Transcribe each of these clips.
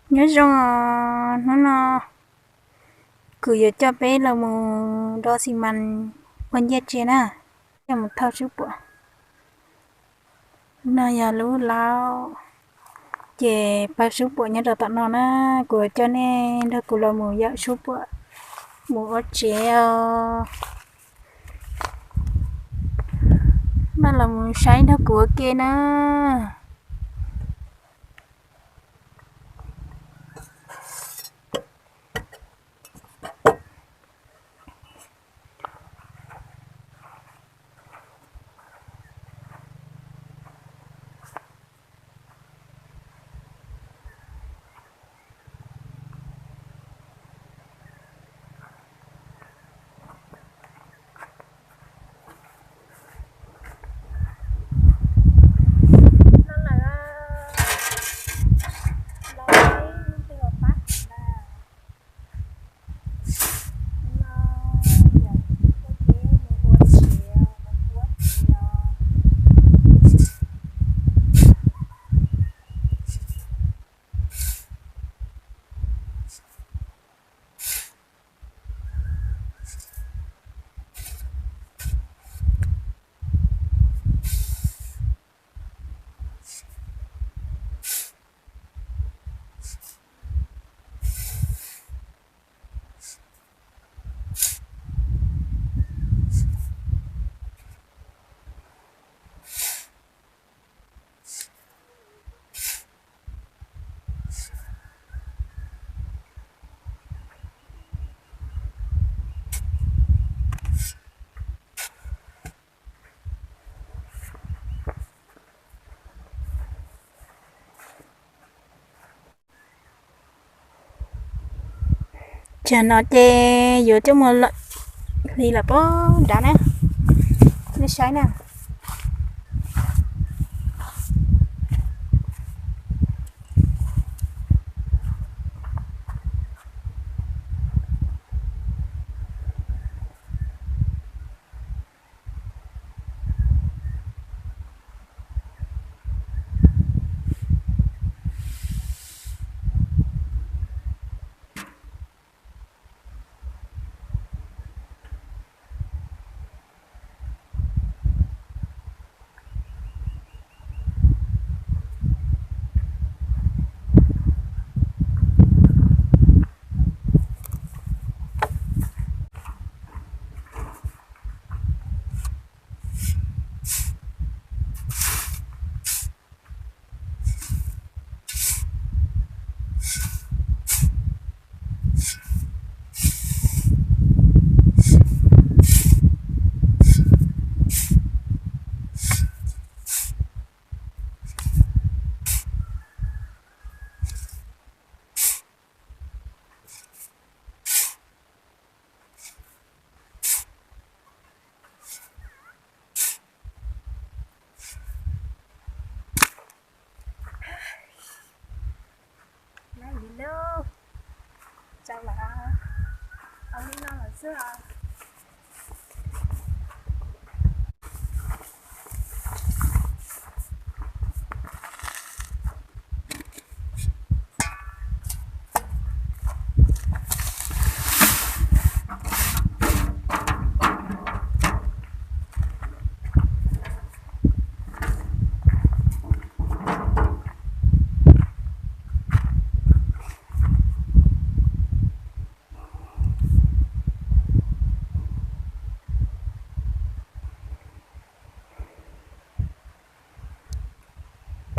nhớ rằng nó cứ giờ cho bé là một đo xi măng quan giết trên à cho một thao chút bữa nó giờ lú lao chè ba chút bữa nhớ được tận nó na của cho nên đó của là một dạ chút bữa một chè nó là một trái đó của kia nó chả nó chè vừa cho một lần thì là có đã nè nó sai nè hello chào bạn ông đi nào là xưa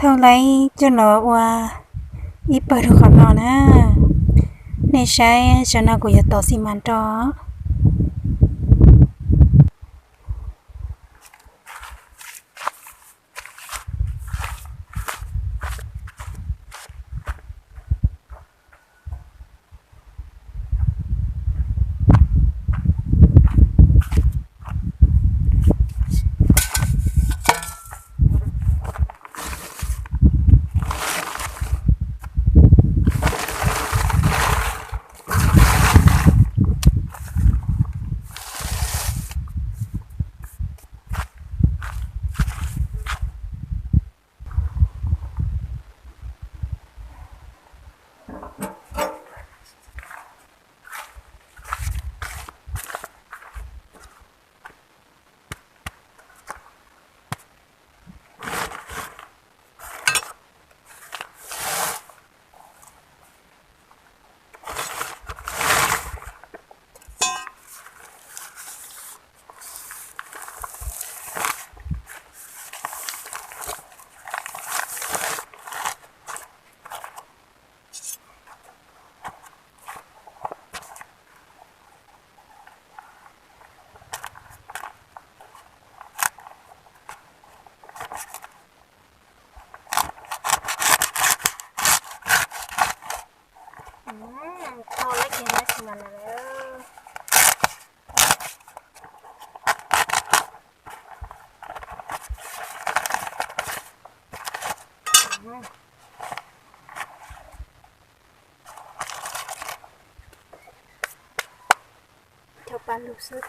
thâu lấy cho nó qua ít bờ được còn nó nè này sai cho nó cũng tỏ xi măng cho mà là cho pan lục sức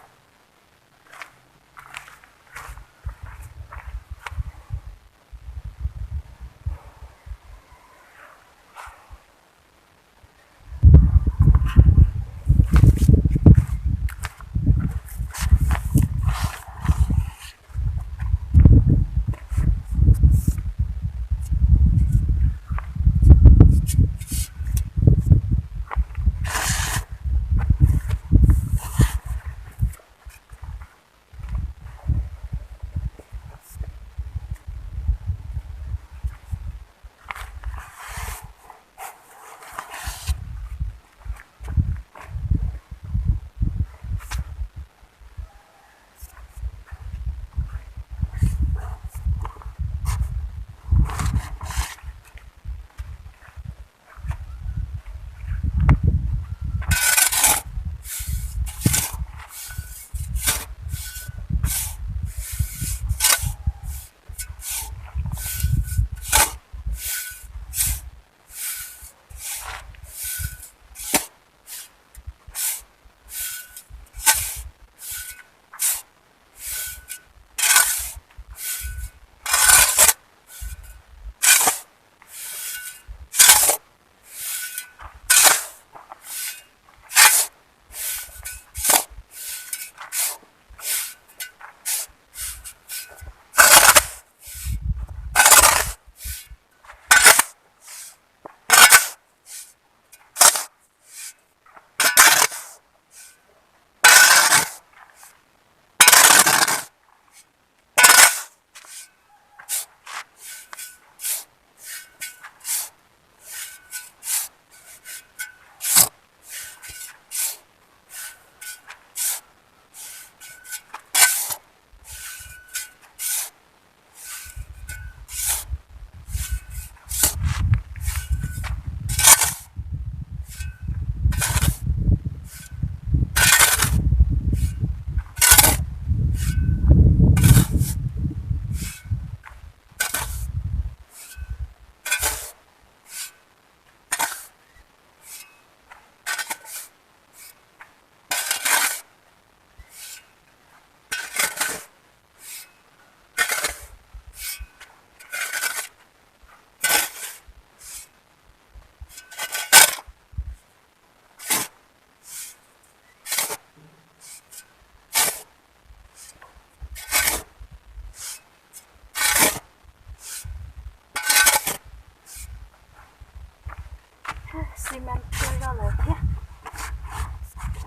xi măng chơi ra là thế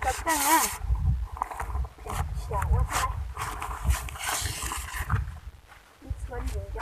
cắt ra nha xẻo quá thôi ít vấn đề cho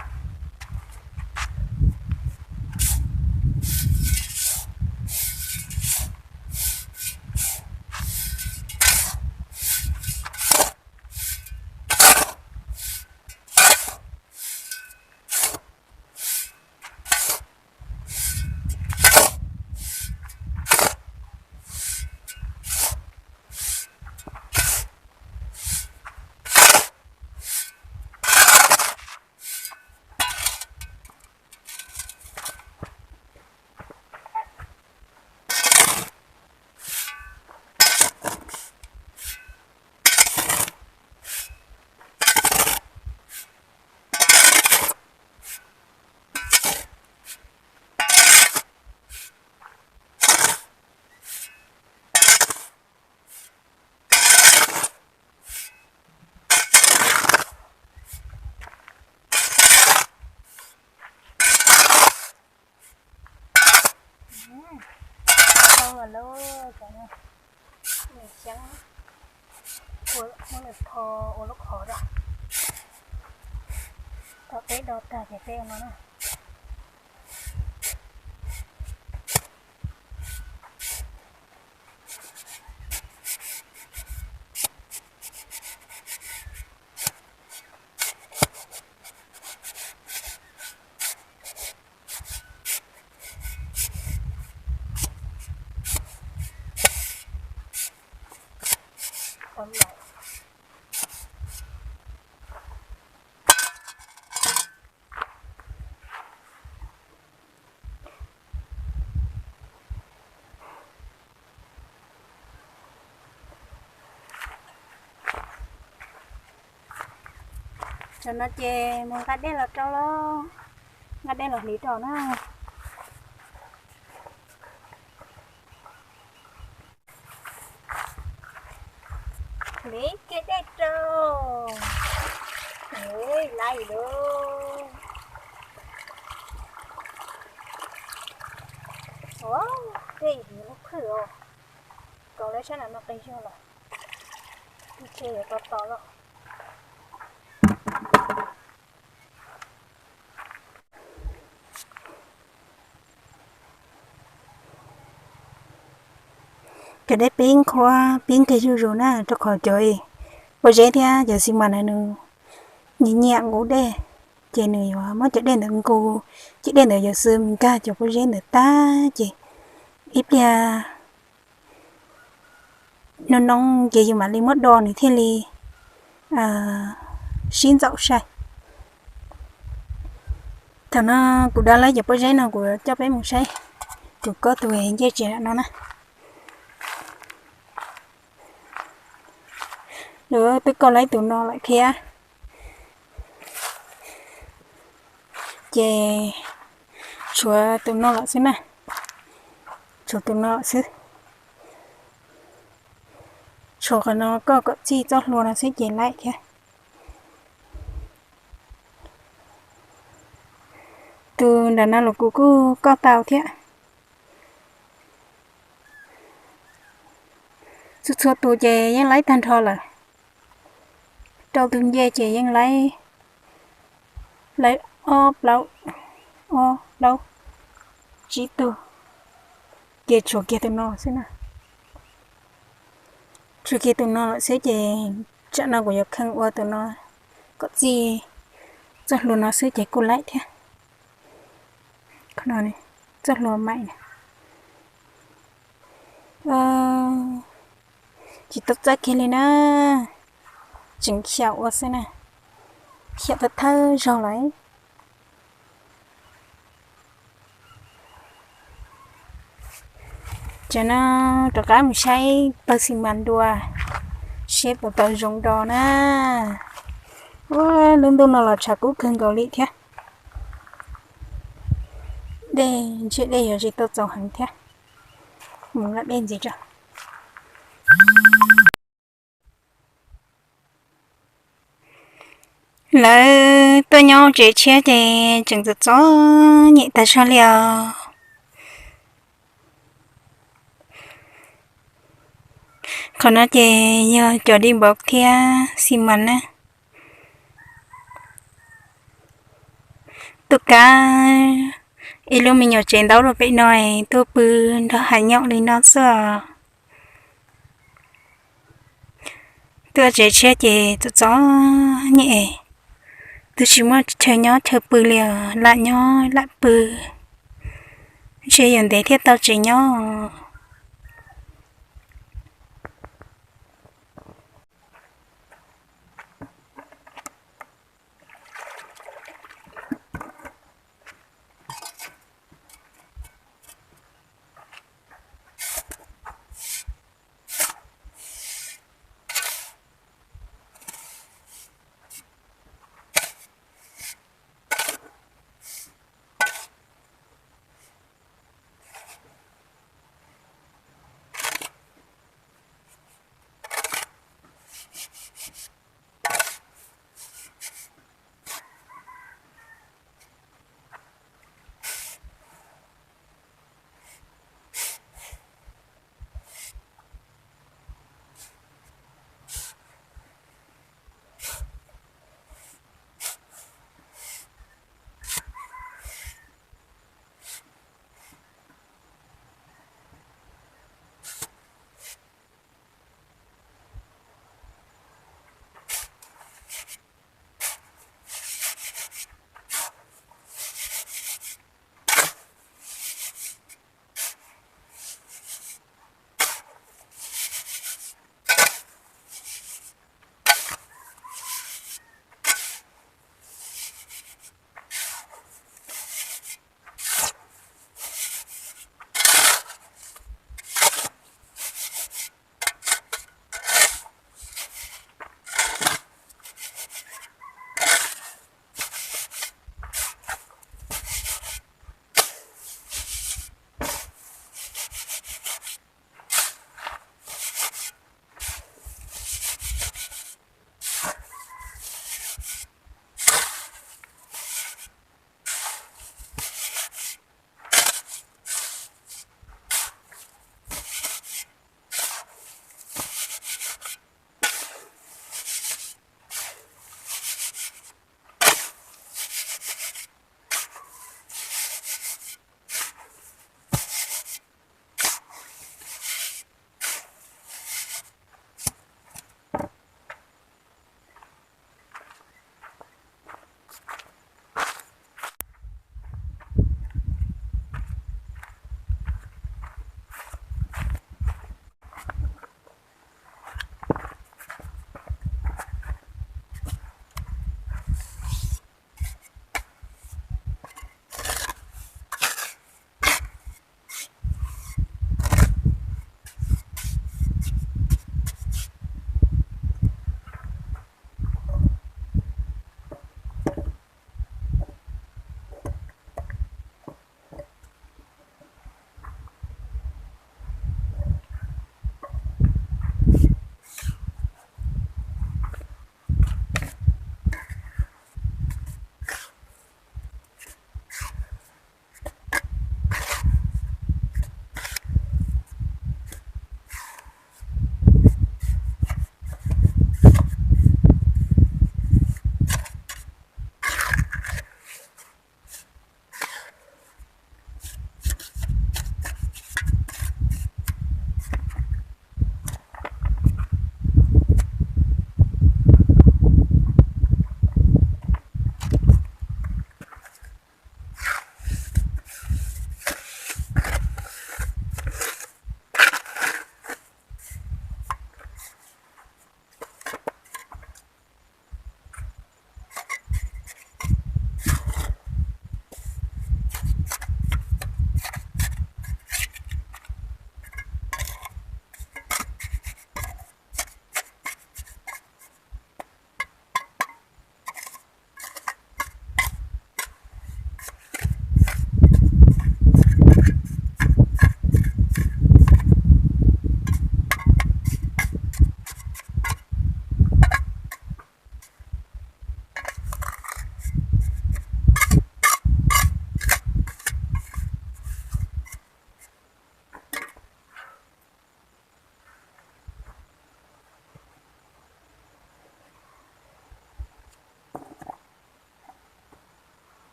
mà nó cái này trắng ủa nó là thò ủa nó khó rồi có cái đọt cả cái phèn nó nè cho nó chè muốn gắt đen là trâu lo gắt đen là lý trò nó lý cái đen trâu ơi lại luôn ủa cái gì nó khử rồi còn lấy sao nó cây chưa rồi cái chè to to rồi cái đấy pin khoa pin cái chú rồi nè cho khỏi chơi bây giờ thì giờ xin mà này nữa nhẹ nhẹ ngủ đê chị này mà chỉ đen được cô chỉ đen được giờ xưa mình ca cho cô dễ được ta chị ít ra nó nông chị mà đi mất đòn thì thiên li xin dậu sai thằng nó cũng đã lấy cho cô dễ nào của cho bé một sai cũng có tuổi dễ chị nó nè nữa tôi còn lấy tụi nó lại kia chè chúa tụi nó lại xí nè chúa tụi nó lại xí chúa cái nó có chi cho luôn là xí chè lại kia từ đàn nào là cứ có tàu thế chút chút tụi chèยังlấy tan thò là trâu từng dê chèยังlấy lâu đâu chỉ tu kia chỗ kia tụi nó xí nè chỗ kia tụi nó sẽ chè chắc nào cũng khăn qua tụi nó có gì rất luôn nó sẽ chè cô lại thế con này rất luôn mạnh này chỉ tập ra kia lên á chỉnh chào qua xem nè hiện vật thơ rồi lấy cho nó cho cái mình xây tơ xi măng đua xếp vào tơ rồng đỏ nè lên tôi nó là chả cú cần cầu lị thế đây chuyện đây là gì tôi trồng hàng thế muốn là bên gì chứ là tôi nhau chị chia thì chừng giật gió nhẹ ta cho liều còn nó chị giờ cho đi bọc thia xi măng á tôi cả lúc mình nhỏ trên đó rồi vậy nói tôi bự nó hành nhậu lên nó sợ tôi chỉ chia chị tôi gió nhẹ tôi chỉ muốn chơi nhỏ chơi bự liều lại bự chơi hiện để thiết tao chỉ nhỏ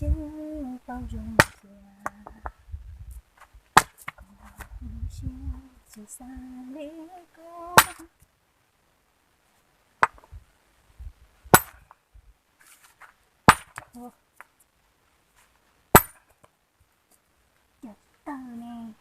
心包容下，无心就散离歌。有道呢。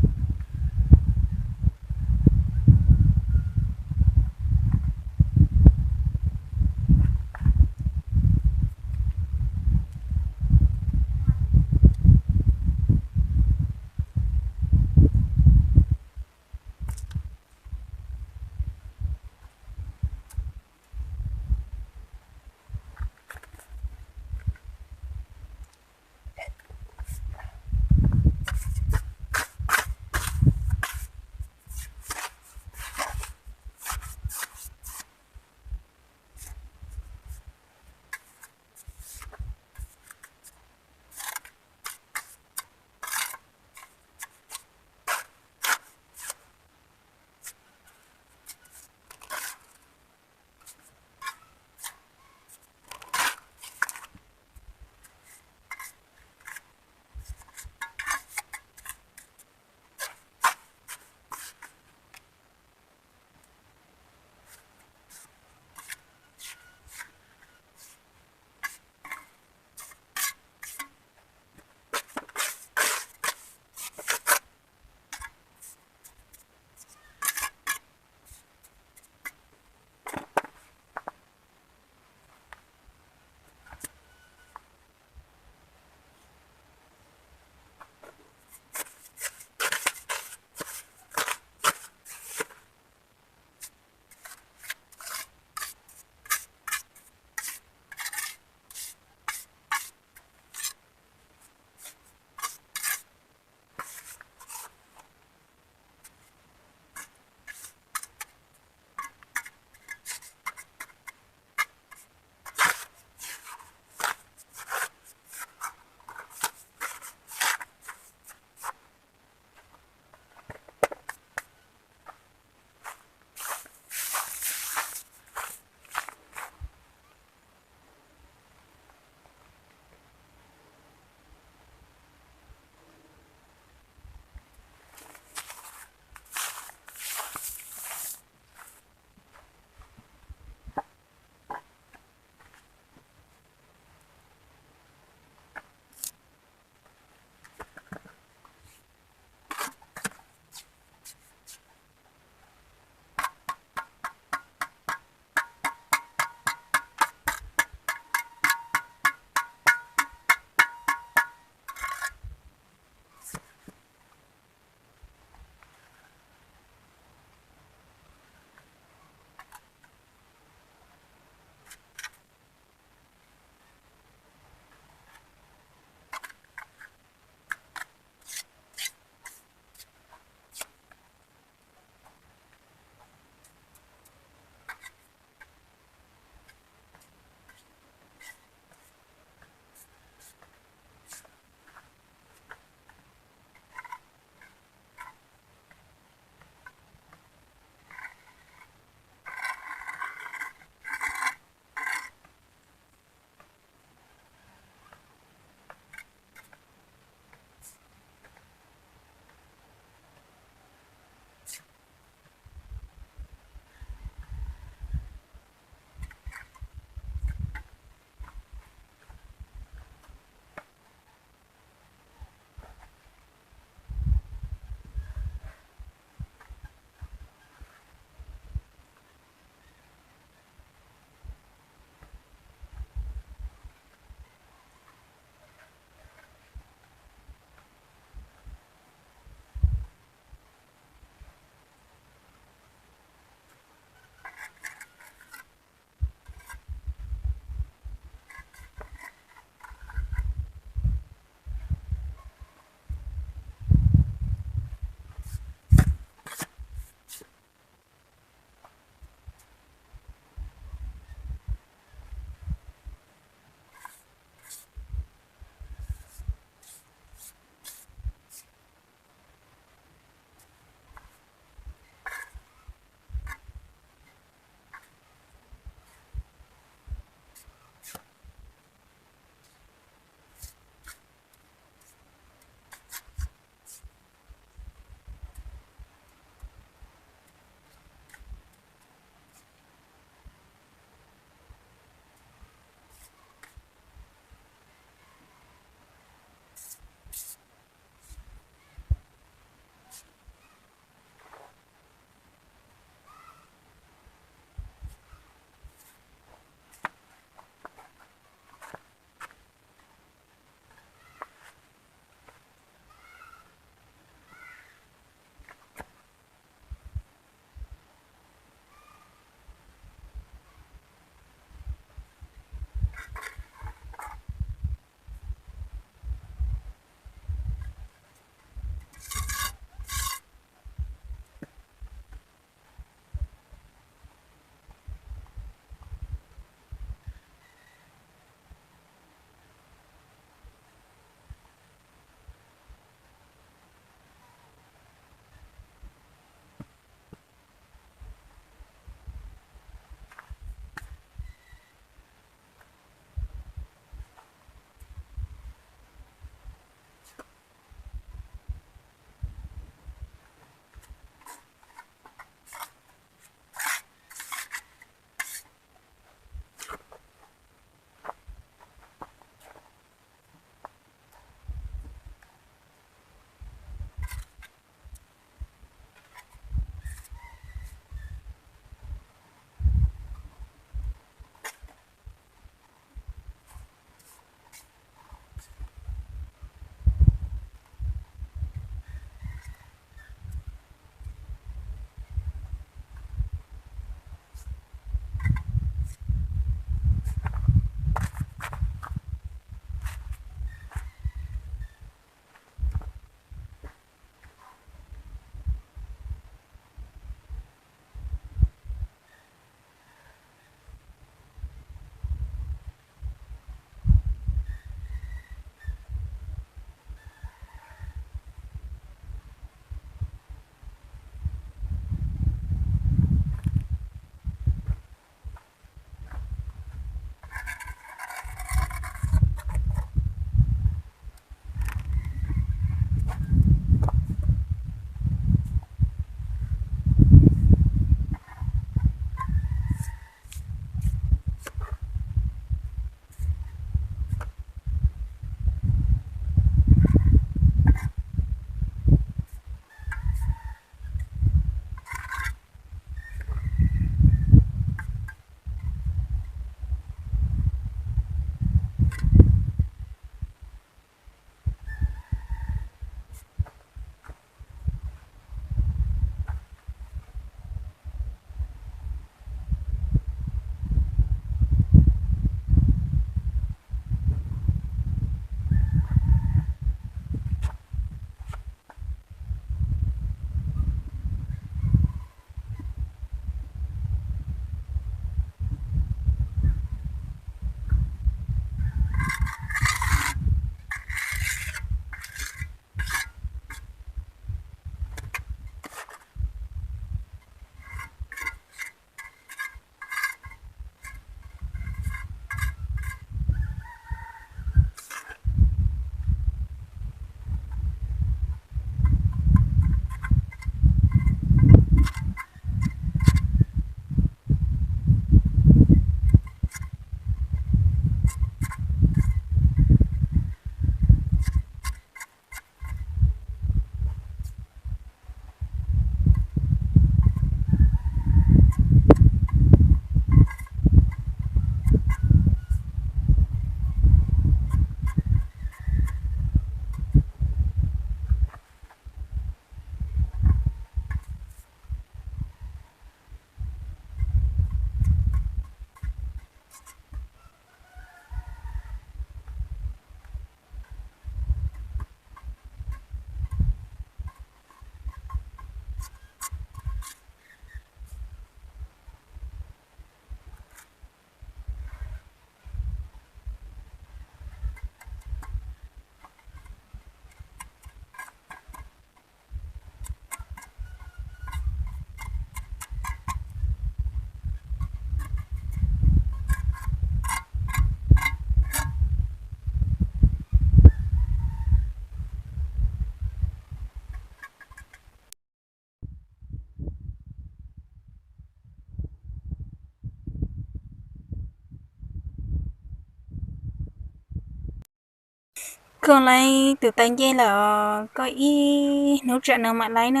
con lấy từ tay dây là có ý nấu trận nào mà lấy nè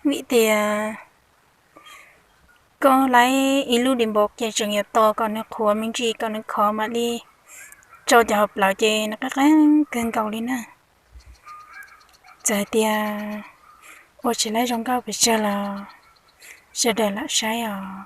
vị thì con lấy ý lưu điểm bột chạy trường nhiều to còn nó khổ mình chỉ còn nó khó mà đi cho hợp lại chè nó các cơn cầu đi nè giờ thì ô chỉ lấy trong cao bị chơi là chơi đời là sai à